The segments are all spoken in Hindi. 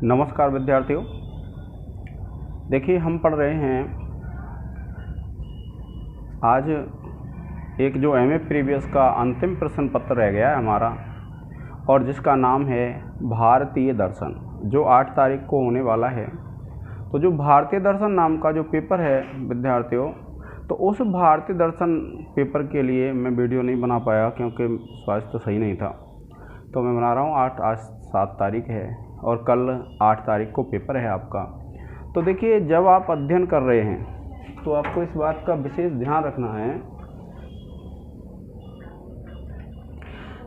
नमस्कार विद्यार्थियों। देखिए, हम पढ़ रहे हैं आज एक जो एमए प्रीवियस का अंतिम प्रश्न पत्र रह गया है हमारा, और जिसका नाम है भारतीय दर्शन, जो 8 तारीख को होने वाला है। तो जो भारतीय दर्शन नाम का जो पेपर है विद्यार्थियों, तो उस भारतीय दर्शन पेपर के लिए मैं वीडियो नहीं बना पाया क्योंकि स्वास्थ्य सही नहीं था। तो मैं बना रहा हूँ। आज 7 तारीख है और कल 8 तारीख को पेपर है आपका। तो देखिए, जब आप अध्ययन कर रहे हैं तो आपको इस बात का विशेष ध्यान रखना है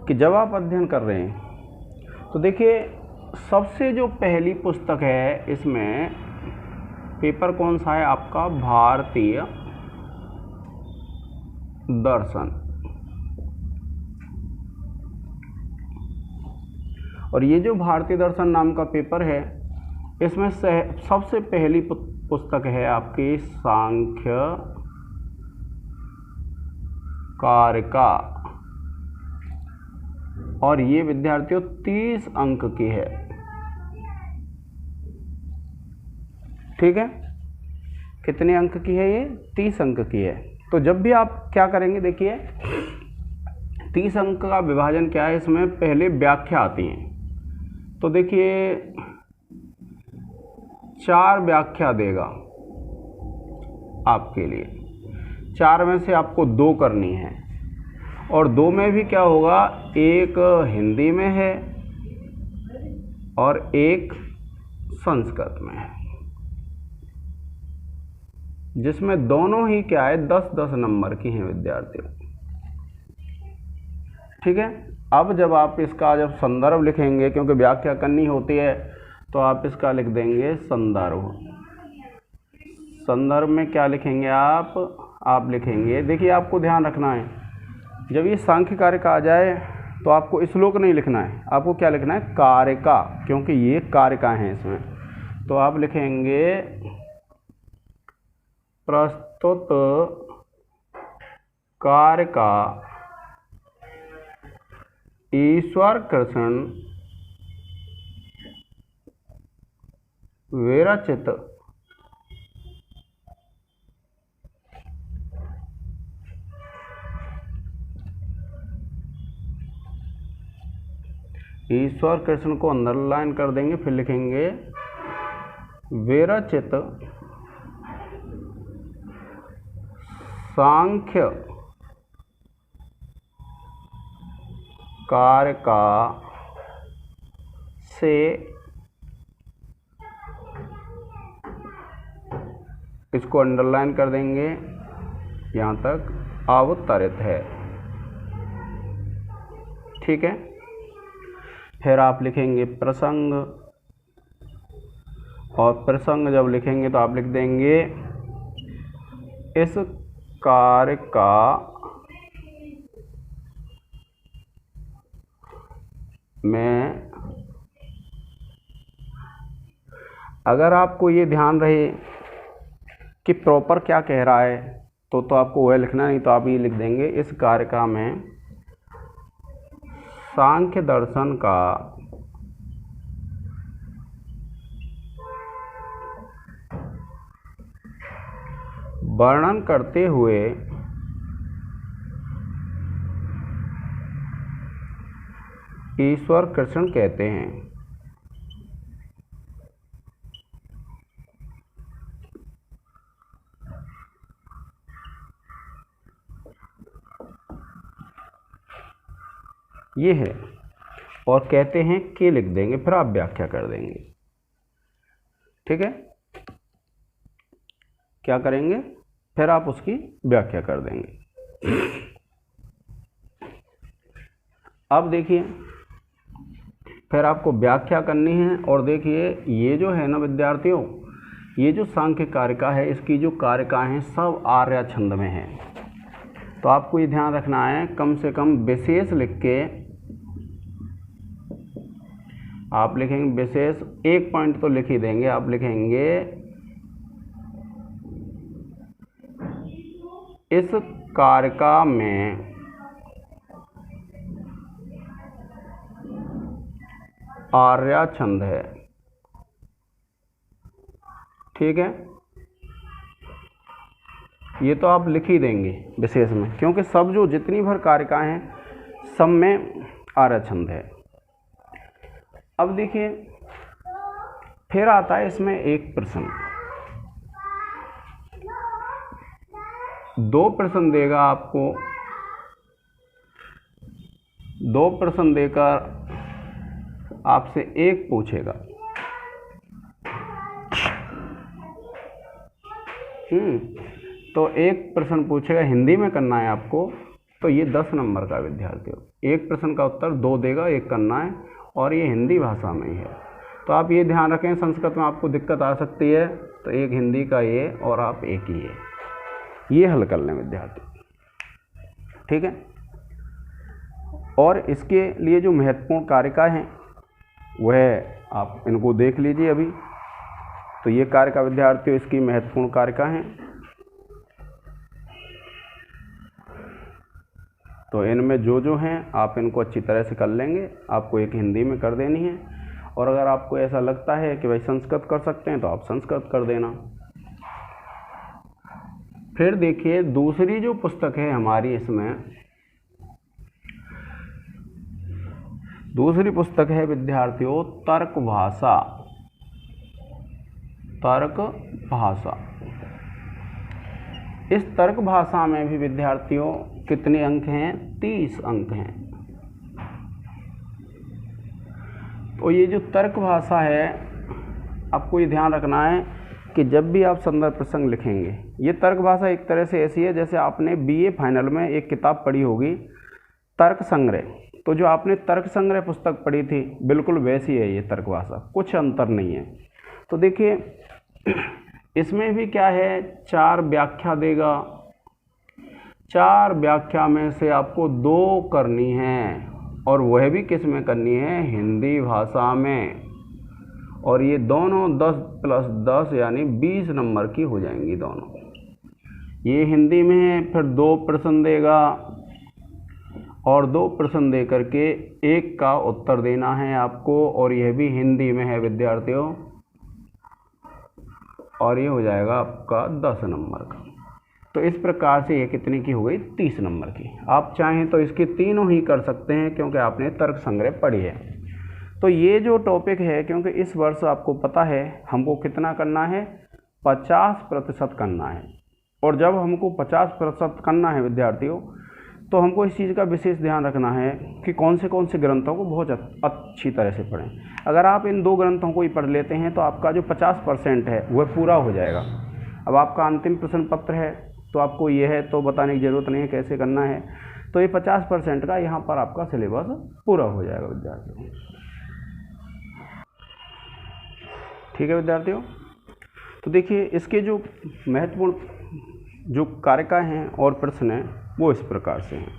कि जब आप अध्ययन कर रहे हैं तो देखिए, सबसे जो पहली पुस्तक है इसमें पेपर कौन सा है आपका? भारतीय दर्शन। और ये जो भारतीय दर्शन नाम का पेपर है, इसमें सबसे पहली पुस्तक है आपकी सांख्य कारिका, और ये विद्यार्थियों 30 अंक की है। ठीक है, कितने अंक की है ये? 30 अंक की है। तो जब भी आप क्या करेंगे, देखिए 30 अंक का विभाजन क्या है, इसमें पहले व्याख्या आती है। तो देखिए 4 व्याख्या देगा आपके लिए। 4 में से आपको 2 करनी है, और 2 में भी क्या होगा, एक हिंदी में है और एक संस्कृत में है, जिसमें दोनों ही क्या है 10-10 नंबर की हैं विद्यार्थियों। ठीक है। अब जब आप इसका जब संदर्भ लिखेंगे, क्योंकि व्याख्या करनी होती है, तो आप इसका लिख देंगे संदर्भ। संदर्भ में क्या लिखेंगे आप लिखेंगे, देखिए आपको ध्यान रखना है, जब ये सांख्य कारिका आ जाए तो आपको श्लोक नहीं लिखना है, आपको क्या लिखना है? कारिका, क्योंकि ये कारिका हैं इसमें। तो आप लिखेंगे प्रस्तुत कारिका ईश्वर कृष्ण विरचित ईश्वर कृष्ण को अंडरलाइन कर देंगे, फिर लिखेंगे विरचित सांख्य कारिका से इसको अंडरलाइन कर देंगे यहाँ तक, अवतरित है। ठीक है। फिर आप लिखेंगे प्रसंग, और प्रसंग जब लिखेंगे तो आप लिख देंगे इस कारिका में। अगर आपको ये ध्यान रहे कि प्रॉपर क्या कह रहा है, तो आपको वह लिखना, नहीं तो आप ये लिख देंगे इस कारिका में सांख्य दर्शन का वर्णन करते हुए ईश्वर कृष्ण कहते हैं। ये है, और कहते हैं कि लिख देंगे, फिर आप व्याख्या कर देंगे। ठीक है, क्या करेंगे, फिर आप उसकी व्याख्या कर देंगे। अब देखिए, फिर आपको व्याख्या करनी है, और देखिए ये जो है ना विद्यार्थियों, ये जो सांख्य कारिका है, इसकी जो कारिका हैं सब आर्या छंद में है। तो आपको ये ध्यान रखना है, कम से कम विशेष लिख के आप लिखेंगे, विशेष एक पॉइंट तो लिख ही देंगे। आप लिखेंगे इस कारिका में आर्या छंद है। ठीक है, ये तो आप लिख ही देंगे विशेष में, क्योंकि सब जो जितनी भर कारिकाएँ हैं सब में आर्यछंद है। अब देखिए फिर आता है इसमें एक प्रश्न, 2 प्रश्न देगा आपको, 2 प्रश्न देकर आपसे एक पूछेगा। तो एक प्रश्न पूछेगा, हिंदी में करना है आपको, तो ये 10 नंबर का विद्यार्थियों, एक प्रश्न का उत्तर 2 देगा, एक करना है, और ये हिंदी भाषा में ही है। तो आप ये ध्यान रखें, संस्कृत में आपको दिक्कत आ सकती है, तो एक हिंदी का ये और आप एक ही है, ये हल कर लें विद्यार्थी, ठीक है। और इसके लिए जो महत्वपूर्ण कारिका हैं वह आप इनको देख लीजिए अभी। तो ये कारिका विद्यार्थियों इसकी महत्वपूर्ण कारिका हैं। तो इनमें जो जो हैं आप इनको अच्छी तरह से कर लेंगे, आपको एक हिंदी में कर देनी है, और अगर आपको ऐसा लगता है कि भाई संस्कृत कर सकते हैं तो आप संस्कृत कर देना। फिर देखिए दूसरी जो पुस्तक है हमारी, इसमें दूसरी पुस्तक है विद्यार्थियों तर्क भाषा। तर्क भाषा, इस तर्क भाषा में भी विद्यार्थियों कितने अंक हैं? 30 अंक हैं। तो ये जो तर्क भाषा है, आपको ये ध्यान रखना है कि जब भी आप संदर्भ प्रसंग लिखेंगे, ये तर्क भाषा एक तरह से ऐसी है जैसे आपने बीए फाइनल में एक किताब पढ़ी होगी तर्क संग्रह। तो जो आपने तर्क संग्रह पुस्तक पढ़ी थी बिल्कुल वैसी है ये तर्क भाषा, कुछ अंतर नहीं है। तो देखिए इसमें भी क्या है, 4 व्याख्या देगा, 4 व्याख्या में से आपको 2 करनी है, और वह भी किस में करनी है? हिंदी भाषा में। और ये दोनों 10 + 10 यानी 20 नंबर की हो जाएंगी दोनों। ये हिंदी में है, फिर 2 प्रश्न देगा, और 2 प्रश्न दे करके एक का उत्तर देना है आपको, और यह भी हिंदी में है विद्यार्थियों, और ये हो जाएगा आपका 10 नंबर का। तो इस प्रकार से ये कितने की हो गई? 30 नंबर की। आप चाहें तो इसके तीनों ही कर सकते हैं, क्योंकि आपने तर्क संग्रह पढ़ी है। तो ये जो टॉपिक है, क्योंकि इस वर्ष आपको पता है हमको कितना करना है, 50% करना है। और जब हमको 50% करना है विद्यार्थियों, तो हमको इस चीज़ का विशेष ध्यान रखना है कि कौन से ग्रंथों को बहुत अच्छी तरह से पढ़ें। अगर आप इन 2 ग्रंथों को ही पढ़ लेते हैं तो आपका जो 50% है वह पूरा हो जाएगा। अब आपका अंतिम प्रश्न पत्र है, तो आपको यह है तो बताने की ज़रूरत नहीं है कैसे करना है। तो ये 50% का यहाँ पर आपका सिलेबस पूरा हो जाएगा विद्यार्थियों। ठीक है विद्यार्थियों। तो देखिए इसके जो महत्वपूर्ण जो कारिका हैं और प्रश्न हैं वो इस प्रकार से हैं।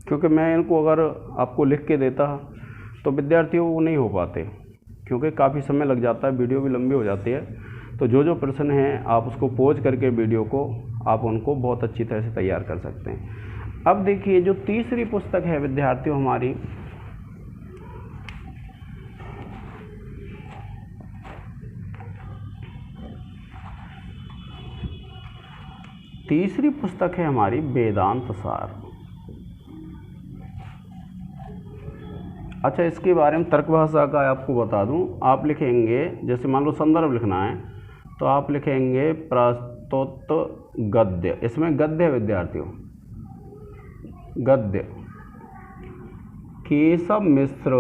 क्योंकि मैं इनको अगर आपको लिख के देता तो विद्यार्थियों वो नहीं हो पाते, क्योंकि काफ़ी समय लग जाता है, वीडियो भी लंबी हो जाती है। तो जो प्रश्न हैं आप उसको पॉज करके वीडियो को आप उनको बहुत अच्छी तरह से तैयार कर सकते हैं। अब देखिए जो तीसरी पुस्तक है विद्यार्थियों हमारी, तीसरी पुस्तक है हमारी वेदांत सार। अच्छा, इसके बारे में तर्क भाषा का आपको बता दूं, आप लिखेंगे जैसे मान लो संदर्भ लिखना है तो आप लिखेंगे प्रस्तुत गद्य। इसमें गद्य विद्यार्थियों, गद्य केशव मिश्र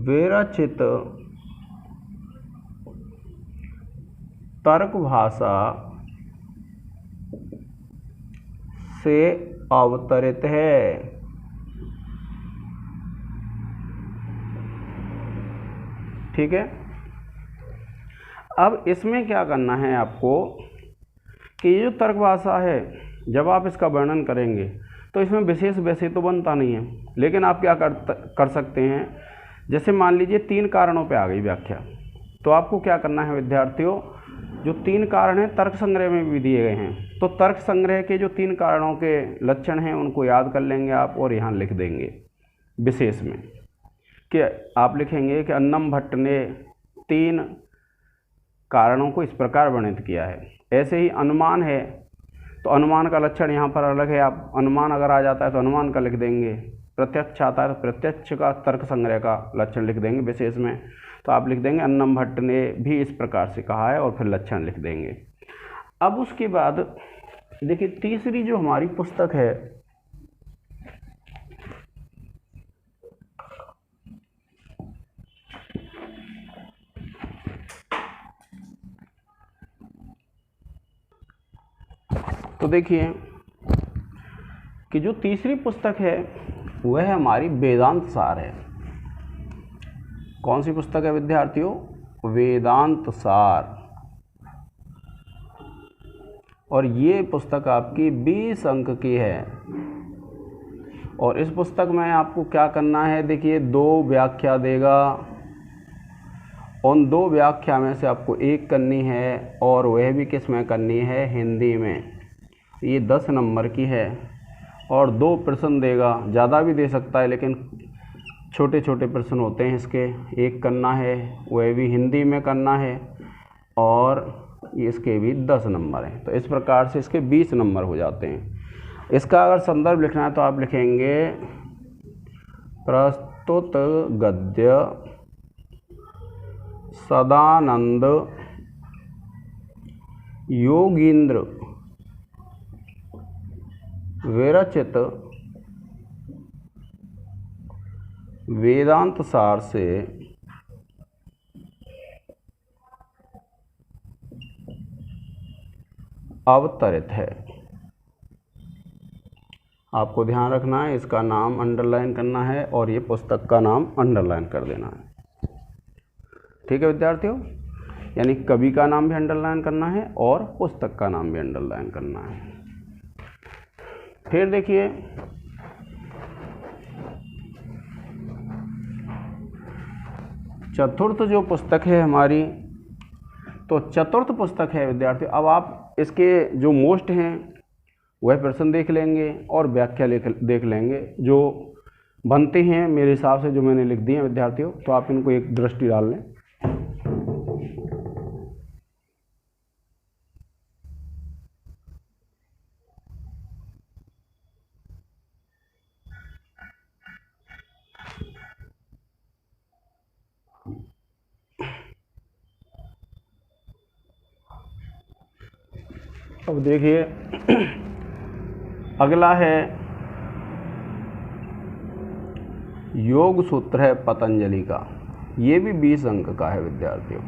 विरचित तर्क भाषा से अवतरित है। ठीक है। अब इसमें क्या करना है आपको कि ये जो तर्क भाषा है, जब आप इसका वर्णन करेंगे तो इसमें विशेष वैसे तो बनता नहीं है, लेकिन आप क्या कर सकते हैं जैसे मान लीजिए 3 कारणों पे आ गई व्याख्या, तो आपको क्या करना है विद्यार्थियों, जो 3 कारण हैं तर्क संग्रह में भी दिए गए हैं, तो तर्क संग्रह के जो 3 कारणों के लक्षण हैं उनको याद कर लेंगे आप और यहाँ लिख देंगे विशेष में कि आप लिखेंगे कि अन्नम भट्ट ने 3 कारणों को इस प्रकार वर्णित किया है। ऐसे ही अनुमान है तो अनुमान का लक्षण यहाँ पर अलग है, आप अनुमान अगर आ जाता है तो अनुमान का लिख देंगे, प्रत्यक्ष आता है तो प्रत्यक्ष का तर्क संग्रह का लक्षण लिख देंगे विशेष में, तो आप लिख देंगे अन्नम भट्ट ने भी इस प्रकार से कहा है और फिर लक्षण लिख देंगे। अब उसके बाद देखिए तीसरी जो हमारी पुस्तक है तो देखिए कि जो तीसरी पुस्तक है वह हमारी वेदांत सार है। कौन सी पुस्तक है विद्यार्थियों? वेदांत सार। और ये पुस्तक आपकी 20 अंक की है और इस पुस्तक में आपको क्या करना है, देखिए 2 व्याख्या देगा, उन 2 व्याख्या में से आपको एक करनी है और वह भी किस में करनी है? हिंदी में। ये 10 नंबर की है और 2 प्रश्न देगा, ज़्यादा भी दे सकता है लेकिन छोटे छोटे प्रश्न होते हैं इसके, एक करना है वह भी हिंदी में करना है और इसके भी 10 नंबर हैं, तो इस प्रकार से इसके 20 नंबर हो जाते हैं। इसका अगर संदर्भ लिखना है तो आप लिखेंगे प्रस्तुत गद्य सदानंद योगींद्र विरचित वेदांत सार से अवतरित है। आपको ध्यान रखना है, इसका नाम अंडरलाइन करना है और ये पुस्तक का नाम अंडरलाइन कर देना है। ठीक है विद्यार्थियों, यानी कवि का नाम भी अंडरलाइन करना है और पुस्तक का नाम भी अंडरलाइन करना है। फिर देखिए चतुर्थ जो पुस्तक है हमारी, तो चतुर्थ पुस्तक है विद्यार्थियों, अब आप इसके जो मोस्ट हैं वह प्रश्न देख लेंगे और व्याख्या देख लेंगे जो बनते हैं मेरे हिसाब से, जो मैंने लिख दिए हैं विद्यार्थियों, तो आप इनको एक दृष्टि डाल लें। अब देखिए अगला है योग सूत्र है पतंजलि का, ये भी 20 अंक का है विद्यार्थियों।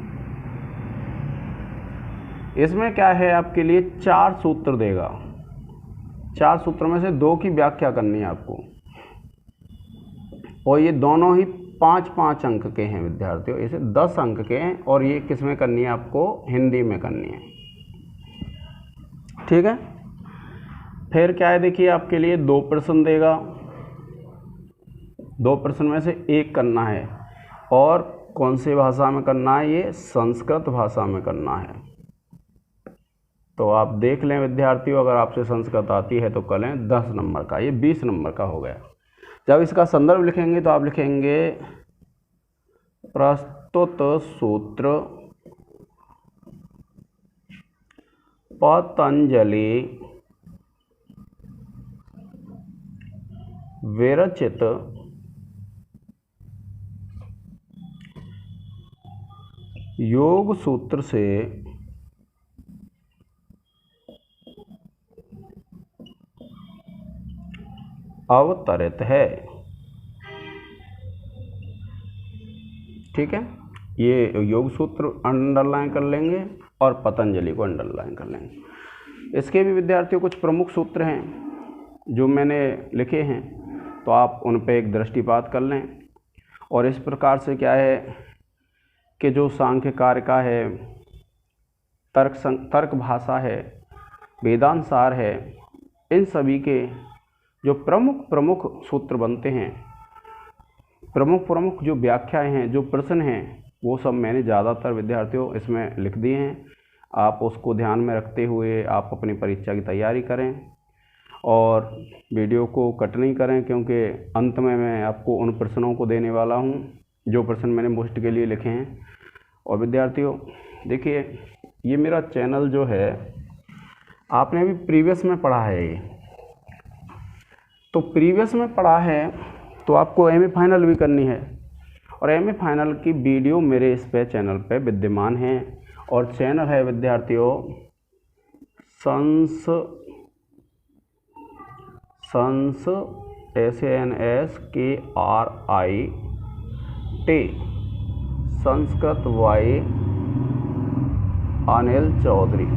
इसमें क्या है, आपके लिए 4 सूत्र देगा, 4 सूत्र में से 2 की व्याख्या करनी है आपको और ये दोनों ही 5-5 अंक के हैं विद्यार्थियों, इसे 10 अंक के हैं और ये किस में करनी है आपको? हिंदी में करनी है। ठीक है, फिर क्या है, देखिए आपके लिए 2 प्रश्न देगा, 2 प्रश्न में से एक करना है और कौन सी भाषा में करना है? ये संस्कृत भाषा में करना है। तो आप देख लें विद्यार्थियों, अगर आपसे संस्कृत आती है तो कर लें, 10 नंबर का, ये 20 नंबर का हो गया। जब इसका संदर्भ लिखेंगे तो आप लिखेंगे प्रस्तुत सूत्र पतंजलि विरचित योग सूत्र से अवतरित है। ठीक है, ये योग सूत्र अंडरलाइन कर लेंगे और पतंजलि को अंडरलाइन कर लेंगे। इसके भी विद्यार्थियों कुछ प्रमुख सूत्र हैं जो मैंने लिखे हैं, तो आप उन पे एक दृष्टिपात कर लें। और इस प्रकार से क्या है कि जो सांख्य कार्य का है, तर्क भाषा है, वेदांत सार है, इन सभी के जो प्रमुख सूत्र बनते हैं प्रमुख प्रमुख जो व्याख्याएं हैं, जो प्रश्न हैं, वो सब मैंने ज़्यादातर विद्यार्थियों इसमें लिख दिए हैं। आप उसको ध्यान में रखते हुए आप अपनी परीक्षा की तैयारी करें और वीडियो को कट नहीं करें, क्योंकि अंत में मैं आपको उन प्रश्नों को देने वाला हूं जो प्रश्न मैंने मुफ्त के लिए लिखे हैं। और विद्यार्थियों देखिए, ये मेरा चैनल जो है, आपने अभी प्रीवियस में पढ़ा है, ये तो प्रीवियस में पढ़ा है तो आपको एमए फाइनल भी करनी है, और एमए फाइनल की वीडियो मेरे इस पे चैनल पे विद्यमान है। और चैनल है विद्यार्थियों संस SANSKRIT Sanskrit Y Anil Chaudhary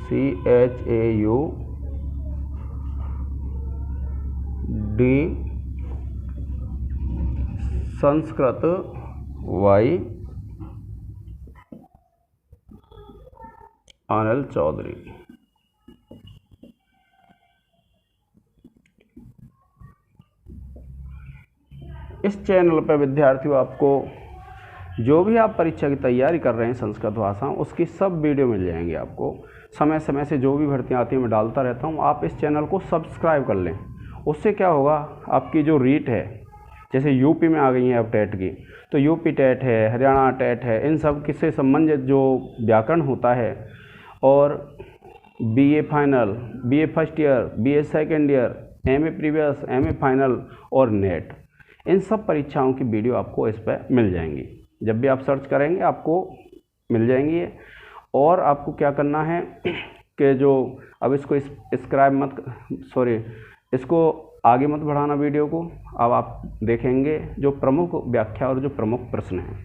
CHAUD Sanskrit Y Anil Chaudhary. इस चैनल पर विद्यार्थियों आपको जो भी आप परीक्षा की तैयारी कर रहे हैं संस्कृत भाषा, उसकी सब वीडियो मिल जाएंगे आपको। समय समय से जो भी भर्तियाँ आती हैं मैं डालता रहता हूँ। आप इस चैनल को सब्सक्राइब कर लें, उससे क्या होगा, आपकी जो रीट है, जैसे यूपी में आ गई है अब टेट की, तो यूपी टेट है, हरियाणा टेट है, इन सब किससे संबंधित जो व्याकरण होता है, और BA final, BA first year, BA second year, MA previous, MA final और नेट, इन सब परीक्षाओं की वीडियो आपको इस पर मिल जाएंगी। जब भी आप सर्च करेंगे आपको मिल जाएंगी। और आपको क्या करना है कि जो अब इसको इसको आगे मत बढ़ाना वीडियो को। अब आप देखेंगे जो प्रमुख व्याख्या और जो प्रमुख प्रश्न हैं।